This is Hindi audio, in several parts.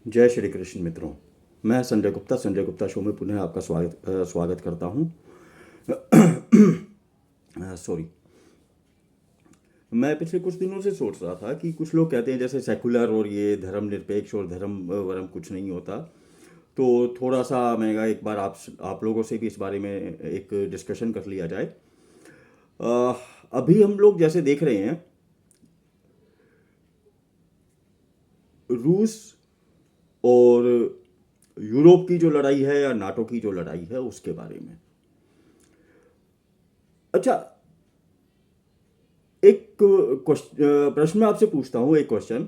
जय श्री कृष्ण मित्रों। मैं संजय गुप्ता शो में पुनः आपका स्वागत करता हूँ। सॉरी। मैं पिछले कुछ दिनों से सोच रहा था कि कुछ लोग कहते हैं जैसे सेकुलर और ये धर्मनिरपेक्ष और धर्म वरम कुछ नहीं होता। तो थोड़ा सा मैं एक बार आप लोगों से भी इस बारे में एक डिस्कशन कर लिया जाए। अ, अभी हम लोग जैसे देख रहे हैं, रूस और यूरोप की जो लड़ाई है या नाटो की जो लड़ाई है उसके बारे में। अच्छा, एक प्रश्न मैं आपसे पूछता हूँ, एक क्वेश्चन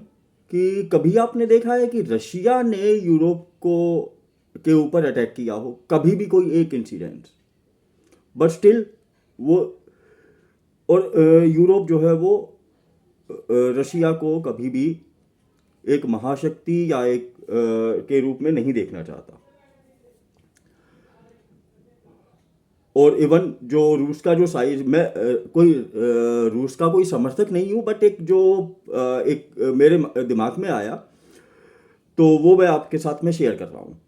कि कभी आपने देखा है कि रशिया ने यूरोप को के ऊपर अटैक किया हो, कभी भी कोई एक इंसिडेंट, बट स्टिल वो और यूरोप जो है वो रशिया को कभी भी एक महाशक्ति या एक के रूप में नहीं देखना चाहता। और इवन जो रूस का जो साइज, मैं कोई रूस का कोई समर्थक नहीं हूँ, बट एक जो एक मेरे दिमाग में आया तो वो मैं आपके साथ में शेयर कर रहा हूँ।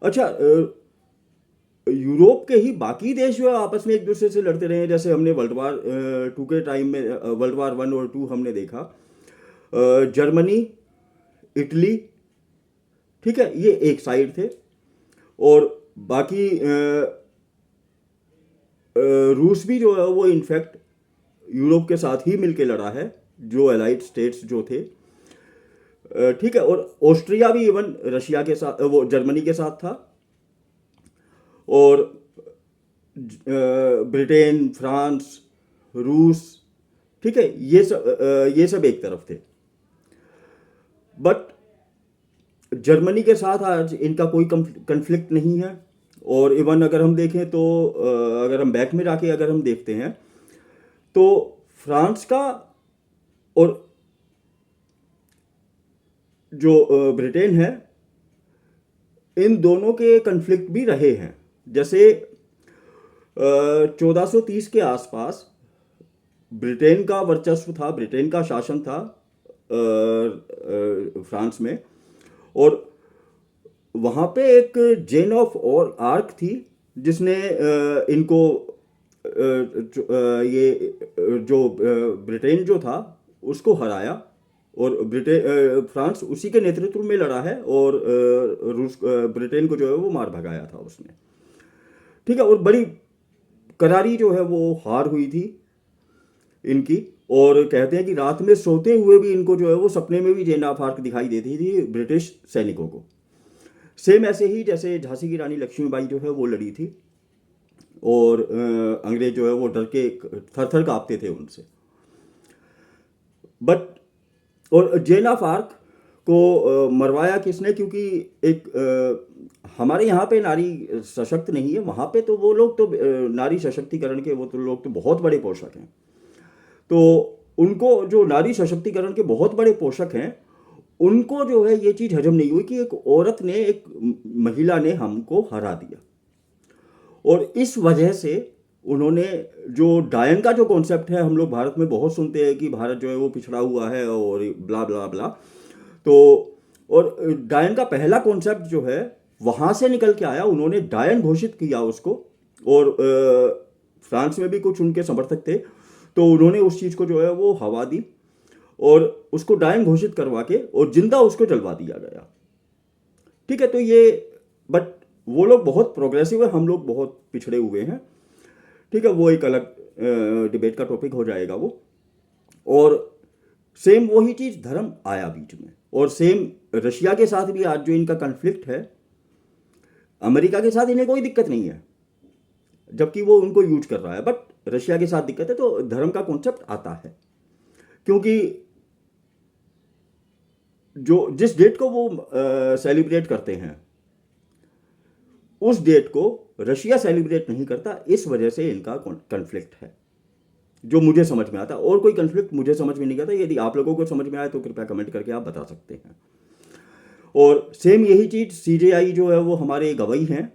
अच्छा, यूरोप के ही बाकी देश जो है आपस में एक दूसरे से लड़ते रहे हैं। जैसे हमने वर्ल्ड वार 2 के टाइम में वर्ल्ड वार 1 और 2 हमने देखा। जर्मनी, इटली, ठीक है, ये एक साइड थे। और बाकी रूस भी जो है वो इनफैक्ट यूरोप के साथ ही मिलके लड़ा है, जो एलाइड स्टेट्स जो थे। ठीक है, और ऑस्ट्रिया भी इवन रशिया के साथ, वो जर्मनी के साथ था। और ब्रिटेन, फ्रांस, रूस, ठीक है, ये सब एक तरफ थे। बट जर्मनी के साथ आज इनका कोई कन्फ्लिक्ट नहीं है। और इवन अगर हम देखें तो अगर हम बैक में जाके अगर हम देखते हैं तो फ्रांस का और जो ब्रिटेन है, इन दोनों के कन्फ्लिक्ट भी रहे हैं। जैसे 1430 के आसपास ब्रिटेन का वर्चस्व था, ब्रिटेन का शासन था फ्रांस में। और वहाँ पे एक जेन ऑफ और आर्क थी जिसने इनको जो ब्रिटेन जो था उसको हराया। और फ्रांस उसी के नेतृत्व में लड़ा है। और ब्रिटेन को जो है वो मार भगाया था उसने। ठीक है, और बड़ी करारी जो है वो हार हुई थी इनकी। और कहते हैं कि रात में सोते हुए भी इनको जो है वो सपने में भी जेन ऑफ आर्क दिखाई देती थी ब्रिटिश सैनिकों को। सेम ऐसे ही जैसे झांसी की रानी लक्ष्मीबाई जो है वो लड़ी थी। और अंग्रेज जो है वो डर के थर थर कांपते थे उनसे। बट और जेन ऑफ आर्क को मरवाया किसने? क्योंकि एक हमारे यहाँ पे नारी सशक्त नहीं है, वहाँ पे तो वो लोग तो नारी सशक्तिकरण के वो तो लोग तो बहुत बड़े पोषक हैं। तो उनको जो नारी सशक्तिकरण के बहुत बड़े पोषक हैं, उनको जो है ये चीज़ हजम नहीं हुई कि एक औरत ने, एक महिला ने हमको हरा दिया। और इस वजह से उन्होंने जो डायन का जो कॉन्सेप्ट है, हम लोग भारत में बहुत सुनते हैं कि भारत जो है वो पिछड़ा हुआ है और ब्ला ब्ला ब्ला। तो और डायन का पहला कॉन्सेप्ट जो है वहाँ से निकल के आया, उन्होंने डायन घोषित किया उसको। और फ्रांस में भी कुछ उनके समर्थक थे, तो उन्होंने उस चीज़ को जो है वो हवा दी और उसको डायन घोषित करवा के और जिंदा उसको जलवा दिया गया। ठीक है, तो ये, बट वो लोग बहुत प्रोग्रेसिव है, हम लोग बहुत पिछड़े हुए हैं। ठीक है, वो एक अलग डिबेट का टॉपिक हो जाएगा वो। और सेम वही चीज़ धर्म आया बीच में। और सेम रशिया के साथ भी आज जो इनका कन्फ्लिक्ट है, अमेरिका के साथ इन्हें कोई दिक्कत नहीं है, जबकि वो उनको यूज कर रहा है। बट रशिया के साथ दिक्कत है, तो धर्म का कॉन्सेप्ट आता है। क्योंकि जो जिस डेट को वो सेलिब्रेट करते हैं, उस डेट को रशिया सेलिब्रेट नहीं करता, इस वजह से इनका कन्फ्लिक्ट है, जो मुझे समझ में आता। और कोई कन्फ्लिक्ट मुझे समझ में नहीं आता। यदि आप लोगों को समझ में आए तो कृपया कमेंट करके आप बता सकते हैं। और सेम यही चीज़ सीजेआई जो है वो हमारे गवाही हैं।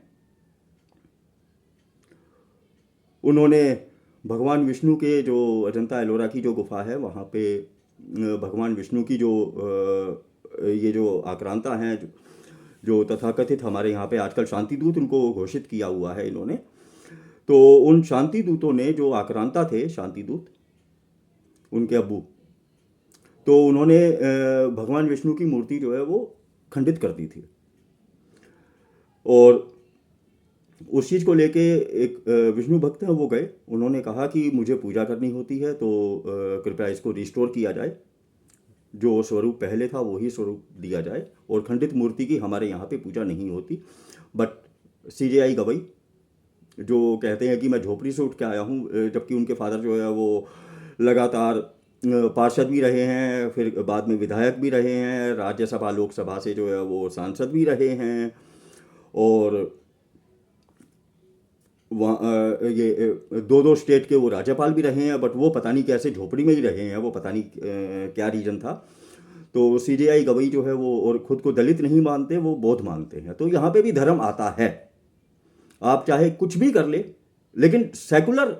उन्होंने भगवान विष्णु के जो अजंता एलोरा की जो गुफा है वहाँ पे भगवान विष्णु की जो ये जो आक्रांता हैं जो तथाकथित हमारे यहाँ पे आजकल शांति दूत उनको घोषित किया हुआ है इन्होंने, तो उन शांति दूतों ने, जो आक्रांता थे शांति दूत, उनके अब्बू, तो उन्होंने भगवान विष्णु की मूर्ति जो है वो खंडित कर दी थी। और उस चीज़ को लेके एक विष्णु भक्त हैं, वो गए, उन्होंने कहा कि मुझे पूजा करनी होती है, तो कृपया इसको रिस्टोर किया जाए, जो स्वरूप पहले था वही स्वरूप दिया जाए, और खंडित मूर्ति की हमारे यहाँ पे पूजा नहीं होती। बट CJI गवई जो कहते हैं कि मैं झोपड़ी से उठ के आया हूँ, जबकि उनके फादर जो है वो लगातार पार्षद भी रहे हैं, फिर बाद में विधायक भी रहे हैं, राज्यसभा लोकसभा से जो है वो सांसद भी रहे हैं, और वहाँ ये 2-2 स्टेट के वो राज्यपाल भी रहे हैं। बट वो पता नहीं कैसे झोपड़ी में ही रहे हैं, वो पता नहीं क्या रीजन था। तो CJI गवई जो है वो, और खुद को दलित नहीं मानते, वो बौद्ध मानते हैं। तो यहाँ पे भी धर्म आता है, आप चाहे कुछ भी कर ले, लेकिन सेकुलर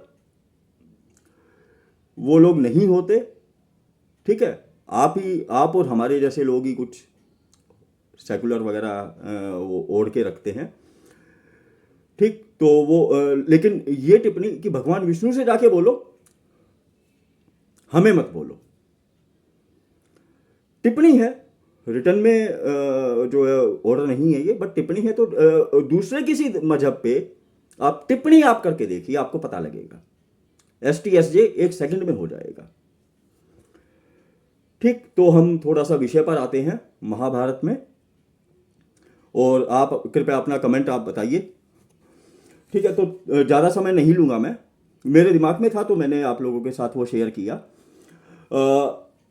वो लोग नहीं होते, ठीक है। आप और हमारे जैसे लोग ही कुछ सेकुलर वगैरह वो ओढ़ के रखते हैं, ठीक। तो वो लेकिन ये टिप्पणी कि भगवान विष्णु से जाके बोलो, हमें मत बोलो, टिप्पणी है, रिटर्न में जो है ऑर्डर नहीं है ये, बट टिप्पणी है। तो दूसरे किसी मजहब पे आप टिप्पणी आप करके देखिए, आपको पता लगेगा, STSJ 1 सेकंड में हो जाएगा, ठीक। तो हम थोड़ा सा विषय पर आते हैं, महाभारत में, और आप कृपया अपना कमेंट आप बताइए, ठीक है। तो ज़्यादा समय नहीं लूँगा मैं, मेरे दिमाग में था तो मैंने आप लोगों के साथ वो शेयर किया।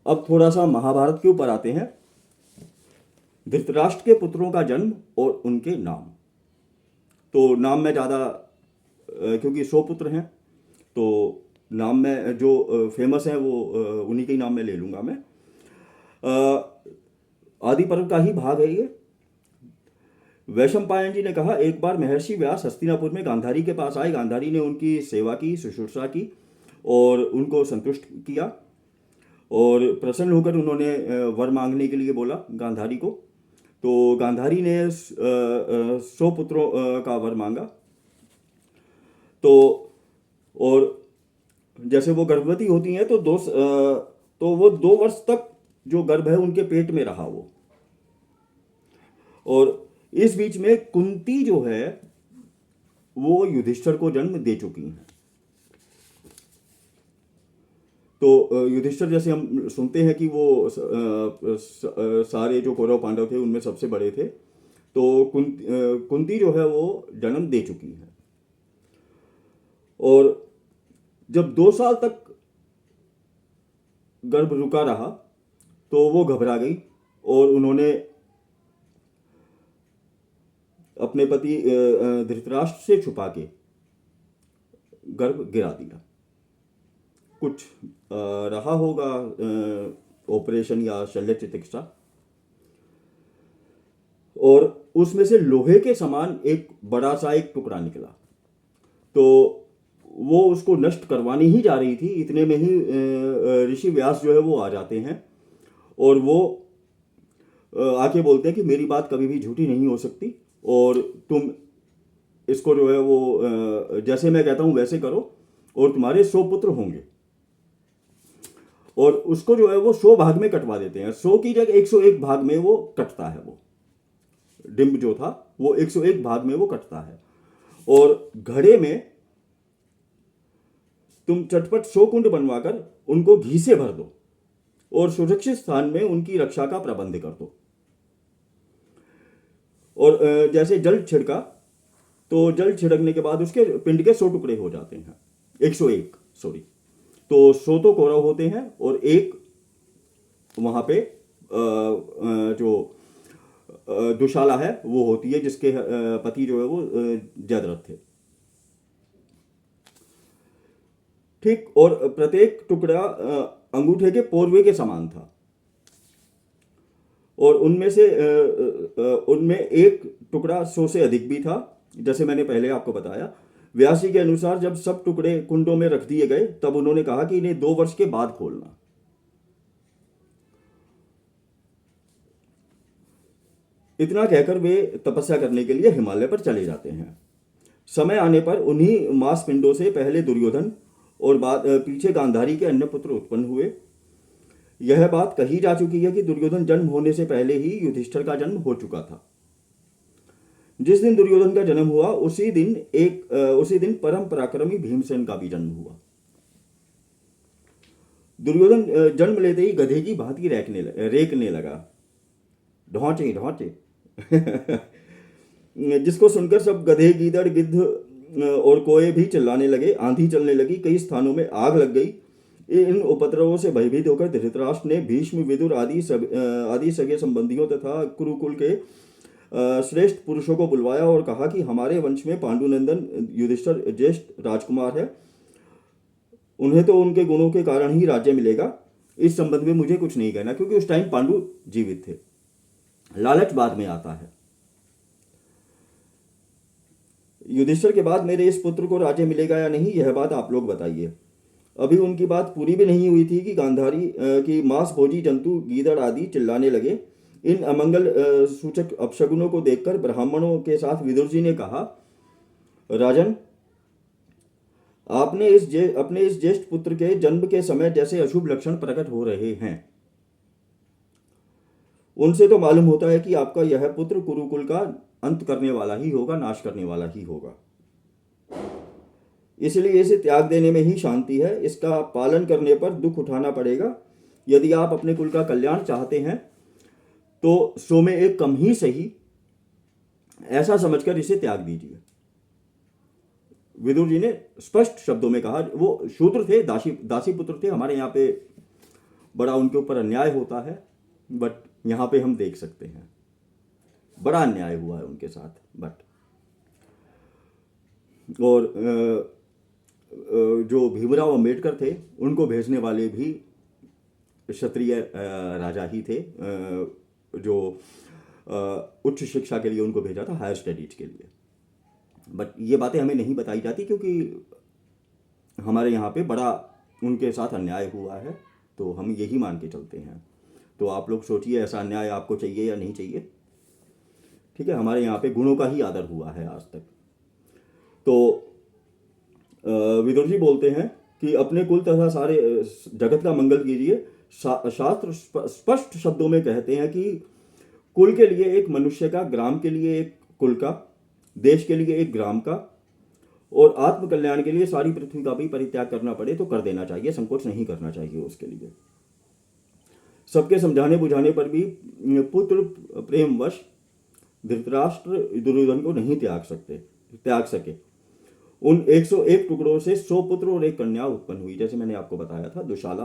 अब थोड़ा सा महाभारत के ऊपर आते हैं। धृतराष्ट्र के पुत्रों का जन्म और उनके नाम। तो नाम में ज़्यादा, क्योंकि 100 पुत्र हैं, तो नाम में जो फेमस हैं वो उन्हीं के नाम में ले लूँगा मैं। आदि पर्व का ही भाग है ये। वैशंपायन जी ने कहा, एक बार महर्षि व्यास हस्तिनापुर में गांधारी के पास आए। गांधारी ने उनकी सेवा की, शुश्रूषा की और उनको संतुष्ट किया, और प्रसन्न होकर उन्होंने वर मांगने के लिए बोला गांधारी को। तो गांधारी ने 100 पुत्रों का वर मांगा। तो और जैसे वो गर्भवती होती हैं, तो वो 2 वर्ष तक जो गर्भ है उनके पेट में रहा वो। और इस बीच में कुंती जो है वो युधिष्ठिर को जन्म दे चुकी हैं। तो युधिष्ठिर, जैसे हम सुनते हैं कि वो सारे जो कौरव पांडव थे उनमें सबसे बड़े थे, तो कुंती जो है वो जन्म दे चुकी है। और जब 2 साल तक गर्भ रुका रहा तो वो घबरा गई, और उन्होंने अपने पति धृतराष्ट्र से छुपा के गर्भ गिरा दिया। कुछ रहा होगा ऑपरेशन या शल्य चिकित्सा, और उसमें से लोहे के समान एक बड़ा सा एक टुकड़ा निकला। तो वो उसको नष्ट करवानी ही जा रही थी, इतने में ही ऋषि व्यास जो है वो आ जाते हैं, और वो आके बोलते हैं कि मेरी बात कभी भी झूठी नहीं हो सकती, और तुम इसको जो है वो जैसे मैं कहता हूँ वैसे करो, और तुम्हारे 100 पुत्र होंगे। और उसको जो है वो 100 भाग में कटवा देते हैं। 100 की जगह 101 भाग में वो कटता है। वो डिंब जो था वो 101 भाग में वो कटता है। और घड़े में तुम चटपट 100 कुंड बनवाकर उनको घी से भर दो, और सुरक्षित स्थान में उनकी रक्षा का प्रबंध कर दो। और जैसे जल छिड़का, तो जल छिड़कने के बाद उसके पिंड के 100 टुकड़े हो जाते हैं, 101 सॉरी। तो 100 तो कौरव होते हैं, और एक वहां पे जो दुशाला है वो होती है, जिसके पति जो है वो जयद्रथ थे, ठीक। और प्रत्येक टुकड़ा अंगूठे के पोरवे के समान था, और उनमें एक टुकड़ा 100 से अधिक भी था, जैसे मैंने पहले आपको बताया। व्यास जी के अनुसार जब सब टुकड़े कुंडों में रख दिए गए, तब उन्होंने कहा कि इन्हें 2 वर्ष के बाद खोलना। इतना कहकर वे तपस्या करने के लिए हिमालय पर चले जाते हैं। समय आने पर उन्हीं मांस पिंडों से पहले दुर्योधन और बाद पीछे गांधारी के अन्य पुत्र उत्पन्न हुए। यह बात कही जा चुकी है कि दुर्योधन जन्म होने से पहले ही युधिष्ठिर का जन्म हो चुका था। जिस दिन दुर्योधन का जन्म हुआ उसी दिन परम पराक्रमी भीमसेन का भी जन्म हुआ। दुर्योधन जन्म लेते ही गधे की भांति रेकने लगा, ढौंचे ढौंचे जिसको सुनकर सब गधे, गीदड़, गिद्ध और कोए भी चिल्लाने लगे। आंधी चलने लगी, कई स्थानों में आग लग गई। इन उपद्रवों से भयभीत होकर धृतराष्ट्र ने भीष्म, विदुर आदि सगे संबंधियों तथा कुरुकुल के श्रेष्ठ पुरुषों को बुलवाया और कहा कि हमारे वंश में पांडुनंदन युधिष्ठिर ज्येष्ठ राजकुमार है, उन्हें तो उनके गुणों के कारण ही राज्य मिलेगा। इस संबंध में मुझे कुछ नहीं कहना, क्योंकि उस टाइम पांडु जीवित थे। लालच बाद में आता है। युधिष्ठिर के बाद मेरे इस पुत्र को राज्य मिलेगा या नहीं, यह बात आप लोग बताइए। अभी उनकी बात पूरी भी नहीं हुई थी कि गांधारी की मांस भोजी जंतु, गीदड़ आदि चिल्लाने लगे। इन अमंगल सूचक अपशगुनों को देखकर ब्राह्मणों के साथ विदुर जी ने कहा, राजन, आपने अपने इस ज्येष्ठ पुत्र के जन्म के समय जैसे अशुभ लक्षण प्रकट हो रहे हैं, उनसे तो मालूम होता है कि आपका यह पुत्र कुरुकुल का अंत करने वाला ही होगा, नाश करने वाला ही होगा। इसलिए इसे त्याग देने में ही शांति है। इसका पालन करने पर दुख उठाना पड़ेगा। यदि आप अपने कुल का कल्याण चाहते हैं तो 100 में एक कम ही सही, ऐसा समझकर इसे त्याग दीजिए। विदुर जी ने स्पष्ट शब्दों में कहा। वो शूद्र थे, दासी पुत्र थे। हमारे यहाँ पे बड़ा उनके ऊपर अन्याय होता है, बट यहाँ पे हम देख सकते हैं बड़ा अन्याय हुआ है उनके साथ। बट और जो भीमराव अंबेडकर थे, उनको भेजने वाले भी क्षत्रिय राजा ही थे, जो उच्च शिक्षा के लिए उनको भेजा था, हायर स्टडीज के लिए। बट ये बातें हमें नहीं बताई जाती, क्योंकि हमारे यहाँ पे बड़ा उनके साथ अन्याय हुआ है, तो हम यही मान के चलते हैं। तो आप लोग सोचिए, ऐसा अन्याय आपको चाहिए या नहीं चाहिए? ठीक है, हमारे यहाँ पे गुणों का ही आदर हुआ है आज तक। तो विदुर जी बोलते हैं कि अपने कुल तथा सारे जगत का मंगल कीजिए। शास्त्र स्पष्ट शब्दों में कहते हैं कि कुल के लिए एक मनुष्य का, ग्राम के लिए एक कुल का, देश के लिए एक ग्राम का, और आत्म कल्याण के लिए सारी पृथ्वी का भी परित्याग करना पड़े तो कर देना चाहिए, संकोच नहीं करना चाहिए उसके लिए। सबके समझाने बुझाने पर भी पुत्र प्रेमवश धृतराष्ट्र दुर्योधन को नहीं त्याग सके। उन 101 टुकड़ों से 100 पुत्र और एक कन्या उत्पन्न हुई, जैसे मैंने आपको बताया था, दुशाला।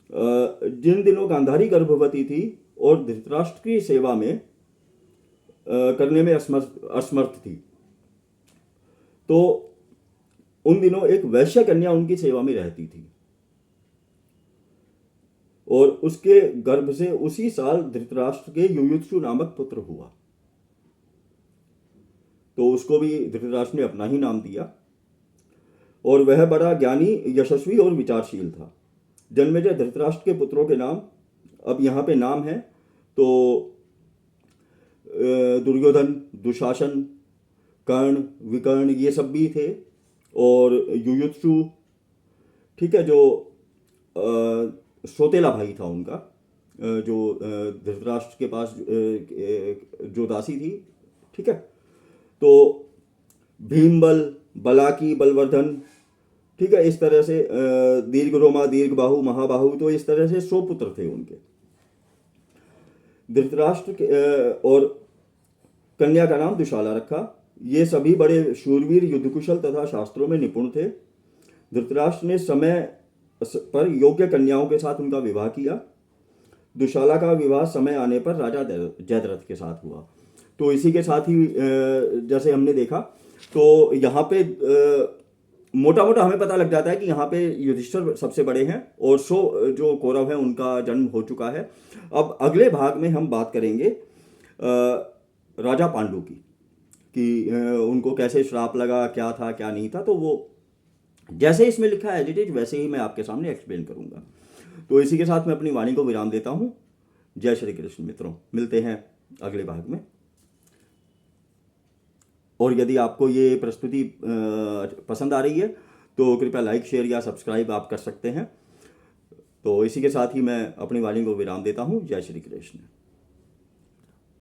जिन दिनों गांधारी गर्भवती थी और धृतराष्ट्र की सेवा में करने में असमर्थ थी, तो उन दिनों एक वैश्य कन्या उनकी सेवा में रहती थी, और उसके गर्भ से उसी साल धृतराष्ट्र के युयुत्सु नामक पुत्र हुआ। तो उसको भी धृतराष्ट्र ने अपना ही नाम दिया, और वह बड़ा ज्ञानी, यशस्वी और विचारशील था। जन्मेजय धृतराष्ट्र के पुत्रों के नाम अब यहाँ पे नाम है, तो दुर्योधन, दुशासन, कर्ण, विकर्ण, ये सब भी थे, और युयुत्सु, ठीक है, जो सौतेला भाई था उनका, जो धृतराष्ट्र के पास जो दासी थी, ठीक है। तो भीमबल, बलाकी, बलवर्धन, ठीक है, इस तरह से दीर्घ रोमा, दीर्घ बाहु, महाबाहु, तो इस तरह से 100 पुत्र थे उनके। धृतराष्ट्र के और कन्या का नाम दुशाला रखा। ये सभी बड़े शूरवीर, युद्धकुशल तथा शास्त्रों में निपुण थे। धृतराष्ट्र ने समय पर योग्य कन्याओं के साथ उनका विवाह किया। दुशाला का विवाह समय आने पर राजा जयद्रथ के साथ हुआ। तो इसी के साथ ही जैसे हमने देखा, तो यहाँ पे मोटा मोटा हमें पता लग जाता है कि यहाँ पे युधिष्ठिर सबसे बड़े हैं, और 100 जो कौरव हैं उनका जन्म हो चुका है। अब अगले भाग में हम बात करेंगे राजा पांडु की, कि उनको कैसे श्राप लगा, क्या था क्या नहीं था। तो वो जैसे इसमें लिखा है एज इट इज, वैसे ही मैं आपके सामने एक्सप्लेन करूँगा। तो इसी के साथ मैं अपनी वाणी को विराम देता हूँ। जय श्री कृष्ण मित्रों, मिलते हैं अगले भाग में। और यदि आपको ये प्रस्तुति पसंद आ रही है तो कृपया लाइक, शेयर या सब्सक्राइब आप कर सकते हैं। तो इसी के साथ ही मैं अपनी वाणी को विराम देता हूँ। जय श्री कृष्ण।